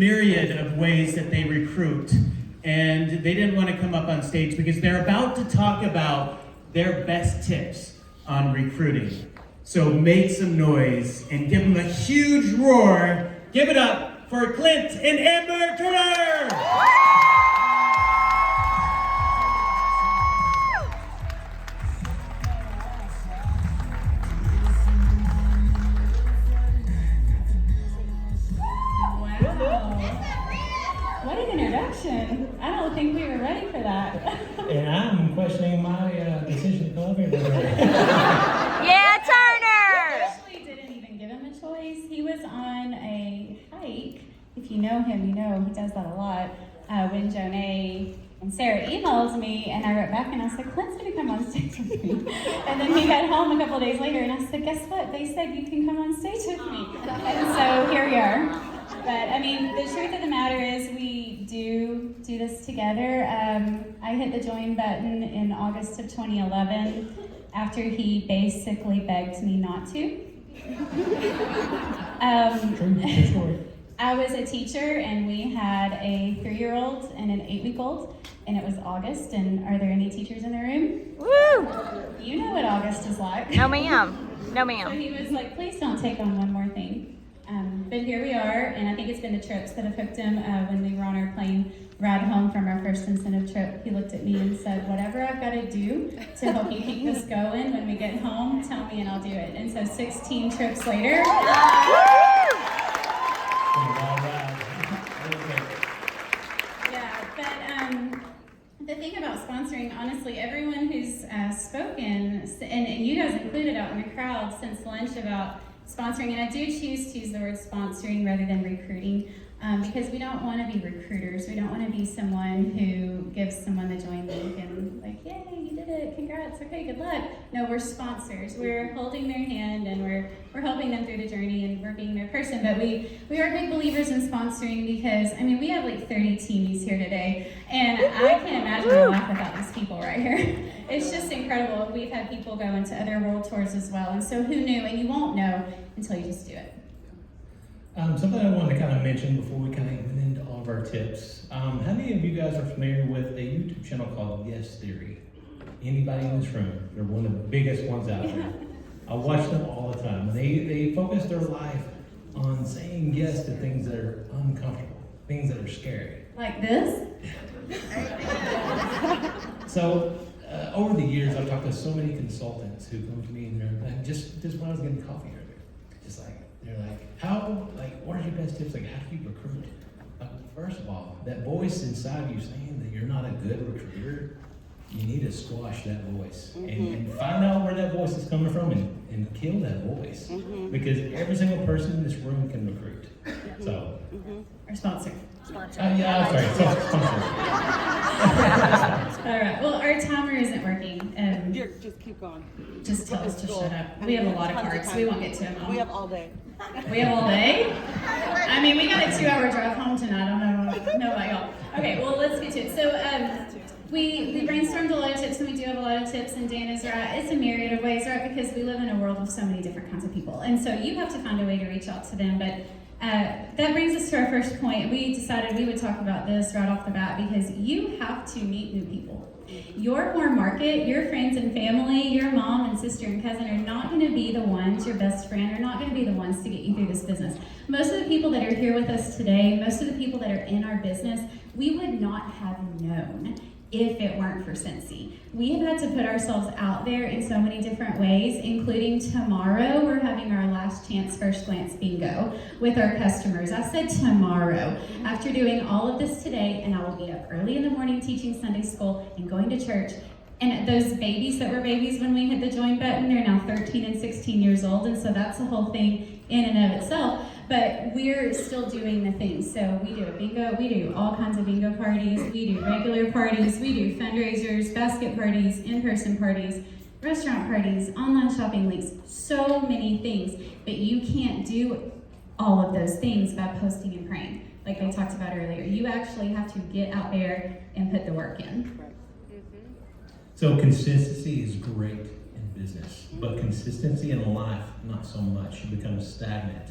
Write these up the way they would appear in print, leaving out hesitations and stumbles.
myriad of ways that they recruit, and they didn't want to come up on stage because they're about to talk about their best tips on recruiting. So make some noise and give them a huge roar. Give it up for Clint and Amber Turner! What an introduction. I don't think we were ready for that. And I'm questioning my decision to come up here today. Yeah, Turner! I actually didn't even give him a choice. He was on a hike. If you know him, you know he does that a lot. When Jonay and Sarah emailed me, and I wrote back and I said, Clint's gonna come on stage with me. And then he got home a couple days later and I said, guess what? They said you can come on stage with me. And so here we are. But I mean, the truth of the matter is we do this together. I hit the join button in August of 2011 after he basically begged me not to. True story. I was a teacher and we had a 3-year-old and an 8-week-old, and it was August. And are there any teachers in the room? Woo! You know what August is like. No ma'am. No So ma'am. he was like, please don't take on one more thing. But here we are, and I think it's been the trips that have hooked him. When we were on our plane ride home from our first incentive trip, he looked at me and said, whatever I've got to do to help you keep this going when we get home, tell me and I'll do it. And so 16 trips later. Yeah, but the thing about sponsoring, honestly, everyone who's spoken, and you guys included out in the crowd since lunch about sponsoring, and I do choose to use the word sponsoring rather than recruiting, because we don't want to be recruiters. We don't want to be someone who gives someone the join link and like, yay, you did it, congrats, okay, good luck. No, we're sponsors. We're holding their hand and we're helping them through the journey and we're being their person. But we are big believers in sponsoring because, I mean, we have like 30 teamies here today, and I can't imagine my life without these people right here. It's just incredible. We've had people go into other world tours as well, and so who knew? And you won't know until you just do it. Something I wanted to kind of mention before we kind of get into all of our tips. How many of you guys are familiar with a YouTube channel called Yes Theory? Anybody in this room? They're one of the biggest ones out there. I watch them all the time. They focus their life on saying yes to things that are uncomfortable, things that are scary. Like this? So over the years, I've talked to so many consultants who come to me and they're like, just when I was getting coffee earlier, just like, they're like, what are your best tips? Like, how do you recruit? First of all, that voice inside of you saying that you're not a good recruiter, you need to squash that voice and find out where that voice is coming from and kill that voice. Because every single person in this room can recruit. So, Our sponsor. yeah, I'm sorry, sponsor. All right. Well, our timer isn't working. Just keep going. Just tell us to shut up. We have a lot of cards. We won't get to them all. We have all day. We have all day? I mean, we got a 2-hour drive home tonight. I don't know about y'all. Okay, well, let's get to it. So, we brainstormed a lot of tips, and we do have a lot of tips, and Dan is right. It's a myriad of ways, right? Because we live in a world with so many different kinds of people. And so you have to find a way to reach out to them. But that brings us to our first point. We decided we would talk about this right off the bat because you have to meet new people. Your warm market, your friends and family, your mom and sister and cousin are not going to be the ones, your best friend, are not going to be the ones to get you through this business. Most of the people that are here with us today, most of the people that are in our business, we would not have known if it weren't for Cincy. We have had to put ourselves out there in so many different ways, including tomorrow, we're having our last chance first glance bingo with our customers. I said tomorrow, after doing all of this today, and I will be up early in the morning teaching Sunday school and going to church. And those babies that were babies when we hit the join button, they're now 13 and 16 years old, and so that's a whole thing in and of itself. But we're still doing the things. So we do a bingo, we do all kinds of bingo parties, we do regular parties, we do fundraisers, basket parties, in-person parties, restaurant parties, online shopping links, so many things. But you can't do all of those things by posting and praying, like they talked about earlier. You actually have to get out there and put the work in. So consistency is great in business, but consistency in life, not so much. You become stagnant.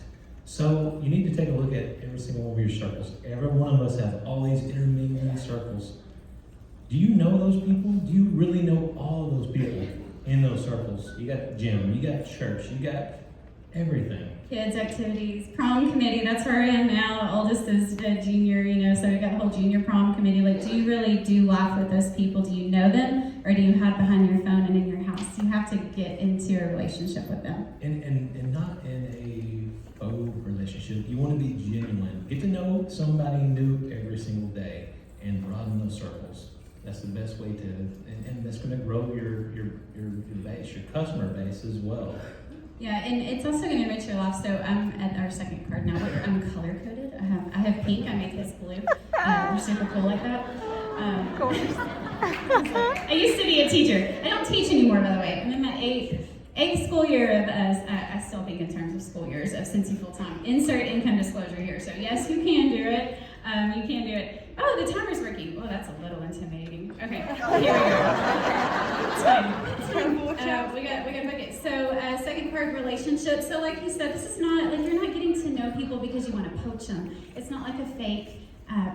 So you need to take a look at every single one of your circles. Every one of us have all these intermingling circles. Do you know those people? Do you really know all of those people in those circles? You got gym, you got church, you got everything. Kids activities, prom committee, that's where I am now. The oldest is a junior, so we got a whole junior prom committee. Like, do you really do life with those people? Do you know them, or do you hide behind your phone and in your house? You have to get into a relationship with them. And not in a faux relationship. You want to be genuine. Get to know somebody new every single day and broaden those circles. That's the best way to, and that's going to grow your base, your customer base as well. Yeah, and it's also going to enrich your life. So I'm at our second card now. I'm color coded. I have pink. I made his blue. We're super cool like that. I used to be a teacher. I don't teach anymore, by the way. I'm in my eighth school year of, I still think in terms of school years of Cincy full time. Insert income disclosure here. So yes, you can do it. You can do it. Oh, the timer's working. Oh, that's a little intimidating. Okay, here we go. It's fine. It's fine. We got to book it. So, second card, relationship. So, like you said, this is not like you're not getting to know people because you want to poach them. It's not like a fake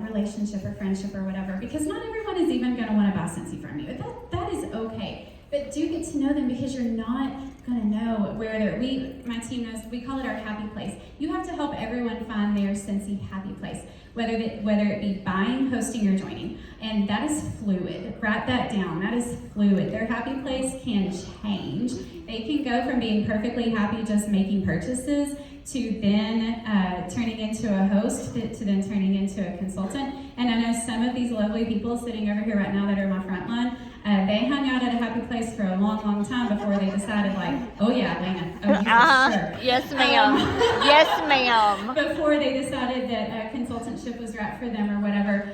relationship or friendship or whatever. Because not everyone is even going to want to buy Cincy from you. That is okay. But do get to know them because you're not going to know where they're. My team knows, we call it our happy place. You have to help everyone find their Cincy happy place, whether it be buying, hosting, or joining. And that is fluid. Write that down. That is fluid. Their happy place can change. They can go from being perfectly happy just making purchases to then turning into a host, to then turning into a consultant. And I know some of these lovely people sitting over here right now that are my front line, they hung out at a happy place for a long, long time before they decided, like, oh yeah, Lena, oh you for sure. Yes, ma'am. Yes, ma'am. Before they decided that consultantship was right for them or whatever.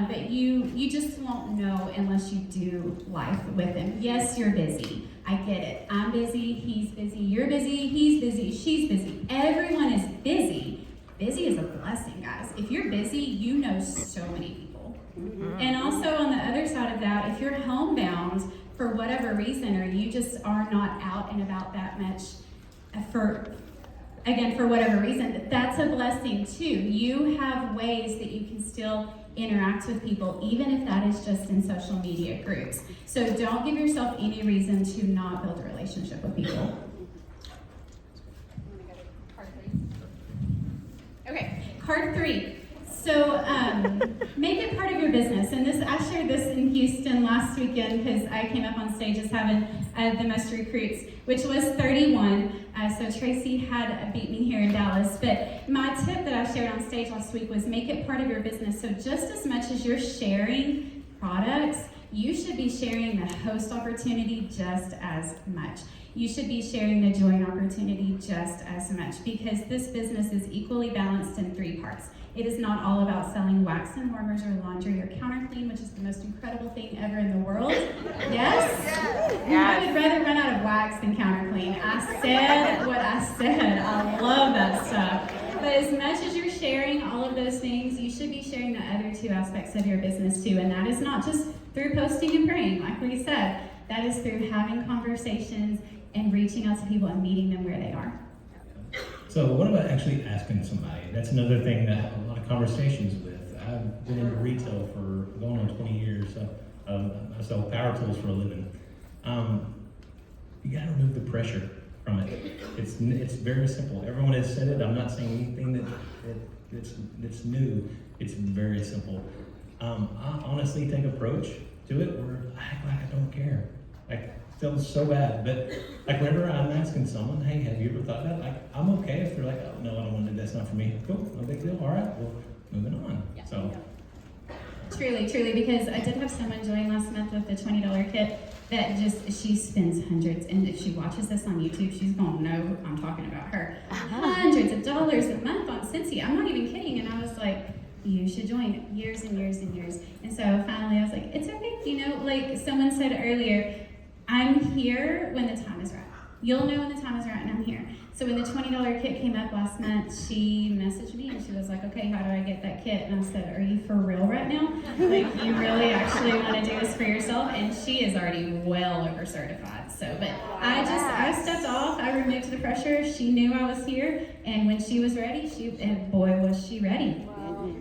But you just won't know unless you do life with them. Yes, you're busy. I get it. I'm busy, he's busy, you're busy, he's busy, she's busy. Everyone is busy. Busy is a blessing, guys. If you're busy, you know so many people. And also on the other side of that, if you're homebound for whatever reason, or you just are not out and about that much for whatever reason, that's a blessing too. You have ways that you can still interact with people, even if that is just in social media groups. So don't give yourself any reason to not build a relationship with people. Okay, card 3. So make it part of your business. And I shared this in Houston last weekend because I came up on stage as having the most recruits, which was 31. So Tracy had beat me here in Dallas. But my tip that I shared on stage last week was make it part of your business. So just as much as you're sharing products, you should be sharing the host opportunity just as much. You should be sharing the join opportunity just as much, because this business is equally balanced in 3 parts. It is not all about selling wax and warmers or laundry or counter clean, which is the most incredible thing ever in the world. Yes? I would rather run out of wax than counter clean. I said what I said. I love that stuff. But as much as you're sharing all of those things, you should be sharing the other 2 aspects of your business too. And that is not just through posting and praying, like we said. That is through having conversations and reaching out to people and meeting them where they are. So what about actually asking somebody? That's another thing that I have a lot of conversations with. I've been in retail for going on 20 years. So I sell power tools for a living. You got to remove the pressure from it. It's very simple. Everyone has said it. I'm not saying anything that's new. It's very simple. I honestly take approach to it where I act like I don't care. Like, it feels so bad, but like whenever I'm asking someone, hey, have you ever thought that? Like, I'm okay if they're like, oh no, I don't want to do that. That's not for me. Cool, no big deal. All right, well, moving on. Yeah. So. Truly, because I did have someone join last month with the $20 kit that she spends hundreds, and if she watches this on YouTube, she's gonna know I'm talking about her. Hundreds of dollars a month on Cincy. I'm not even kidding. And I was like, you should join. Years and years and years. And so finally I was like, it's okay. Like someone said earlier, I'm here when the time is right. You'll know when the time is right, and I'm here. So when the $20 kit came up last month, she messaged me and she was like, okay, how do I get that kit? And I said, are you for real right now? Like, you really actually want to do this for yourself? And she is already well over certified. So, but I stepped off, I removed the pressure. She knew I was here. And when she was ready, and boy, was she ready.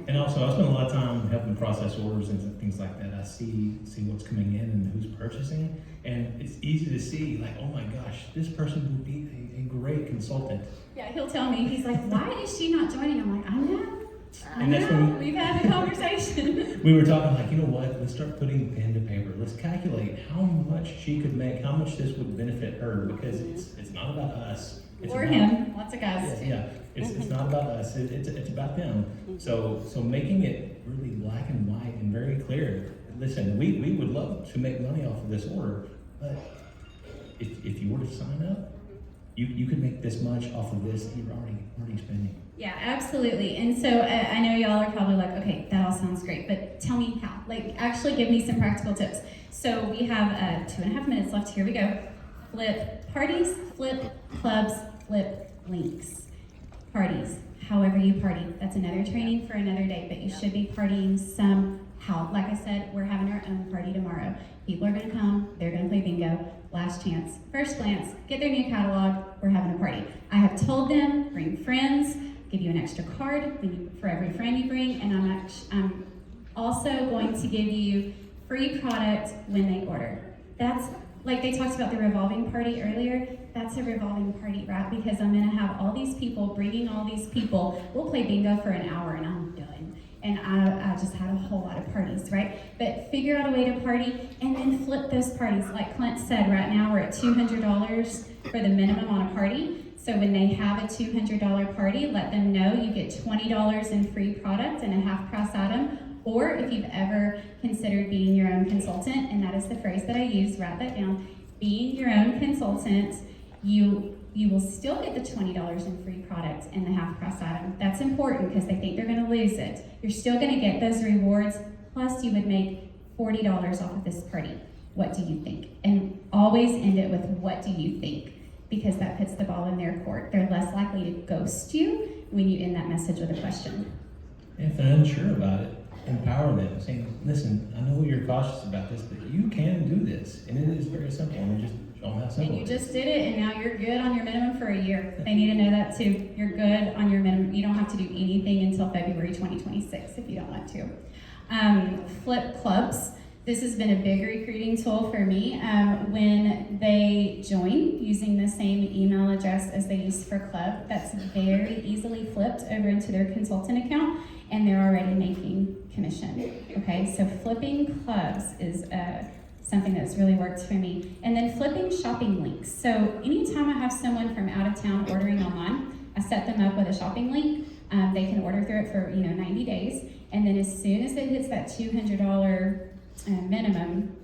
And also, I spend a lot of time helping process orders and things like that. I see what's coming in and who's purchasing, and it's easy to see, like, oh my gosh, this person would be a great consultant. Yeah, he'll tell me, he's like, why is she not joining? I'm like, I know. And that's when we've had the conversation. we were talking, like, you know what, let's start putting pen to paper. Let's calculate how much she could make, how much this would benefit her, because it's not about us. It's Or about him, lots of guys. Yeah, it's not about us, it's about them. So making it really black and white and very clear. Listen, we would love to make money off of this order, but if you were to sign up, you could make this much off of this that you're already spending. Yeah, absolutely. And so I know y'all are probably like, okay, that all sounds great, but tell me how. Like, actually give me some practical tips. So we have 2.5 minutes left. Here we go. Flip parties, flip clubs, flip links. Parties, however you party. That's another training for another day, but you should be partying somehow. Like I said, we're having our own party tomorrow. People are gonna come, they're gonna play bingo. Last chance, first glance, get their new catalog, we're having a party. I have told them, bring friends, give you an extra card for every friend you bring, and I'm also going to give you free product when they order. That's, like they talked about the revolving party earlier, that's a revolving party, right? Because I'm gonna have all these people, bringing all these people, we'll play bingo for an hour and I'm done. And I just had a whole lot of parties, right? But figure out a way to party and then flip those parties. Like Clint said, right now we're at $200 for the minimum on a party. So when they have a $200 party, let them know you get $20 in free product and a half price item. Or if you've ever considered being your own consultant, and that is the phrase that I use, write that down, being your own consultant, you will still get the $20 in free product and the half price item. That's important because they think they're gonna lose it. You're still gonna get those rewards, plus you would make $40 off of this party. What do you think? And always end it with, what do you think? Because that puts the ball in their court. They're less likely to ghost you when you end that message with a question. If they're unsure about it, empower them, saying, listen, I know you're cautious about this, but you can do this. And it is very simple, and just show them how simple And you it is. just did it, and now you're good on your minimum for a year. They need to know that too. You're good on your minimum. You don't have to do anything until February 2026 if you don't want to. Flip clubs. This has been a big recruiting tool for me. When they join using the same email address as they used for club, that's very easily flipped over into their consultant account, and they're already making commission. Okay, so flipping clubs is something that's really worked for me. And then flipping shopping links. So anytime I have someone from out of town ordering online, I set them up with a shopping link. They can order through it for 90 days, and then as soon as it hits that $200 minimum,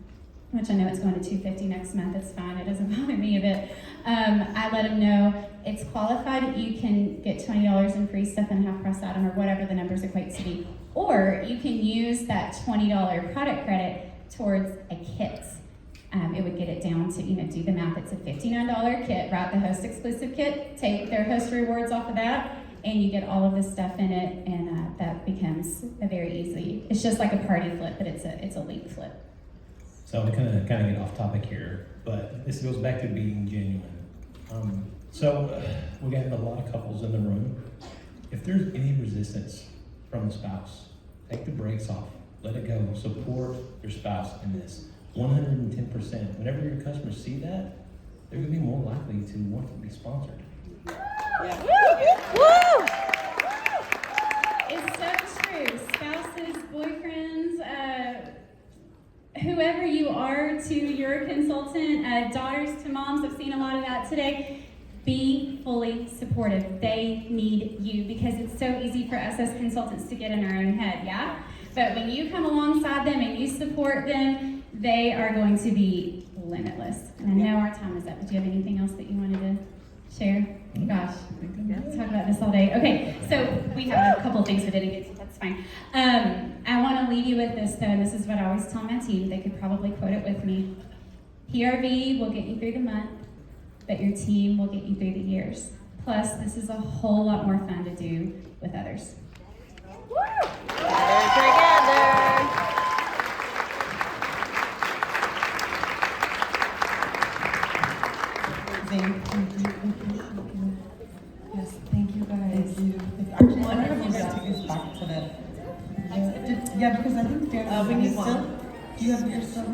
which I know it's going to $250 next month, it's fine, it doesn't bother me a bit. I let them know it's qualified, you can get $20 in free stuff and half price item or whatever the numbers equate to be. Or you can use that $20 product credit towards a kit. It would get it down to, do the math, it's a $59 kit, right? The host exclusive kit, take their host rewards off of that, and you get all of this stuff in it, and that becomes a very easy, it's just like a party flip, but it's a link flip. So we kind of get off topic here, but this goes back to being genuine. We got a lot of couples in the room. If there's any resistance from the spouse, take the brakes off, let it go, support your spouse in this. 110%. Whenever your customers see that, they're going to be more likely to want to be sponsored. Woo! It's so true. Spouses, boyfriends, whoever you are to your consultant, daughters to moms, I've seen a lot of that today. Be fully supportive. They need you because it's so easy for us as consultants to get in our own head, yeah? But when you come alongside them and you support them, they are going to be limitless. And I know our time is up. Did you have anything else that you wanted to share? Gosh, let's talk about this all day. Okay, so we have a couple of things we didn't get to. That's fine. I want to leave you with this, though, and this is what I always tell my team. They could probably quote it with me. PRV will get you through the month, but your team will get you through the years. Plus, this is a whole lot more fun to do with others. Better together. Yes, thank you guys. Actually, I don't know if you guys take us back to the. Yeah, because I think Dan. We need still. one. Do you have yours still?